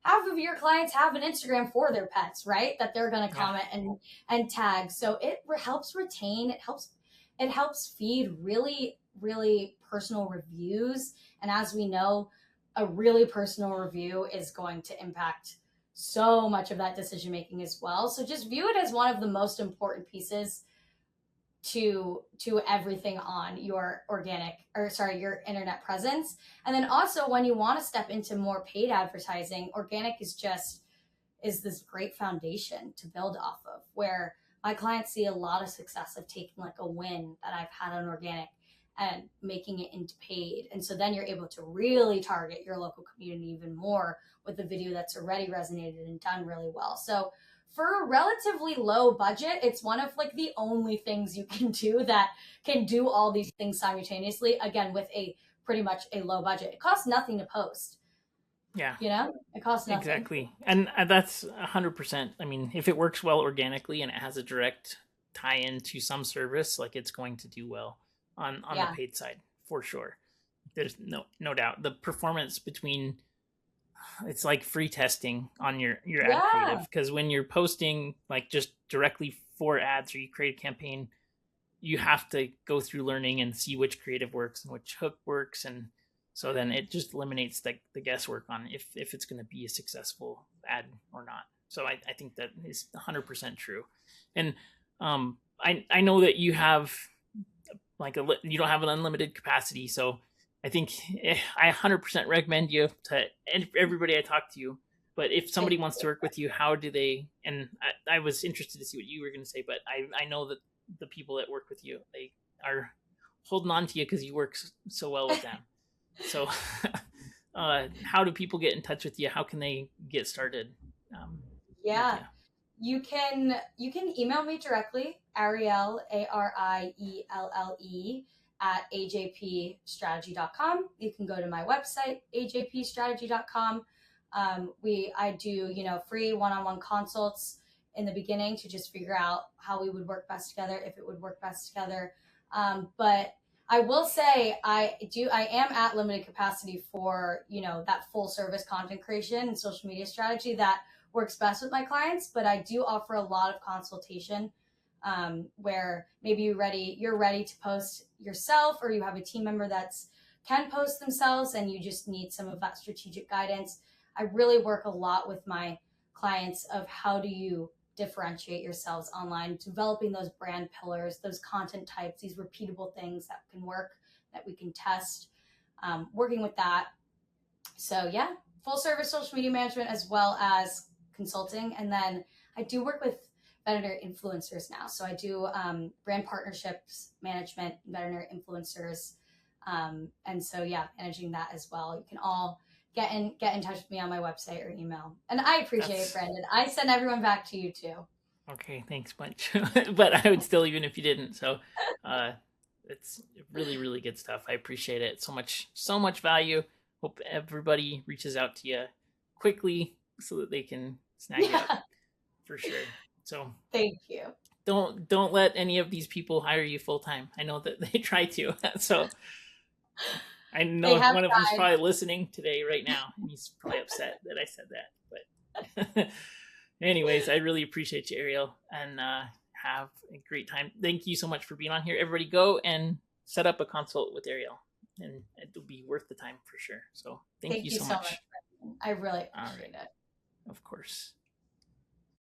Half of your clients have an Instagram for their pets, right? That they're going to yeah, comment and tag. So it helps retain. It helps feed really really personal reviews. And as we know, a really personal review is going to impact so much of that decision making as well. So just view it as one of the most important pieces to everything on your organic or sorry your internet presence. And then also when you want to step into more paid advertising, organic is this great foundation to build off of, where my clients see a lot of success of taking like a win that I've had on organic and making it into paid. And so then you're able to really target your local community even more with a video that's already resonated and done really well. So for a relatively low budget, it's one of like the only things you can do that can do all these things simultaneously. Again, with a pretty much a low budget. It costs nothing to post, yeah. you know? It costs nothing. Exactly. And that's 100%. I mean, if it works well organically and it has a direct tie in to some service, like it's going to do well. on the Yeah. paid side for sure. There's no doubt. The performance between it's like free testing on your ad creative, Yeah. because when you're posting like just directly for ads or you create a campaign, you have to go through learning and see which creative works and which hook works, and so then it just eliminates the guesswork on if it's going to be a successful ad or not. So I think that is 100% true. And I know that you have like you don't have an unlimited capacity, so I think I 100% recommend you to everybody I talk to you. But if somebody Thank wants to work with you, how do they? And I was interested to see what you were going to say, but I know that the people that work with you, they are holding on to you because you work so well with them. So, how do people get in touch with you? How can they get started with Yeah. you? You can email me directly, Arielle, Arielle at ajpstrategy.com. You can go to my website, ajpstrategy.com. I do, free one-on-one consults in the beginning to just figure out how we would work best together, if it would work best together. But I will say I am at limited capacity for, that full service content creation and social media strategy that works best with my clients, but I do offer a lot of consultation, where maybe you're ready to post yourself, or you have a team member that's can post themselves and you just need some of that strategic guidance. I really work a lot with my clients of how do you differentiate yourselves online, developing those brand pillars, those content types, these repeatable things that can work, that we can test, working with that. So yeah, full service social media management as well as consulting. And then I do work with veterinary influencers now. So I do brand partnerships management, veterinary influencers. And so yeah, managing that as well. You can all get in touch with me on my website or email. And I appreciate it, That's Brandon. I send everyone back to you too. okay. Thanks much. But I would still, even if you didn't. So, uh, it's really, really good stuff. I appreciate it so much value. Hope everybody reaches out to you quickly so that they can snag you up Yeah. for sure. So Thank you. don't let any of these people hire you full time. I know that they try to. So I They know have one of them's tried. probably listening today right now, and he's probably upset that I said that. But anyways, I really appreciate you, Arielle, and have a great time. Thank you so much for being on here. Everybody, go and set up a consult with Arielle, and it'll be worth the time for sure. So thank you Thank you so so much, much. Brandon. I really All appreciate right, it. of course.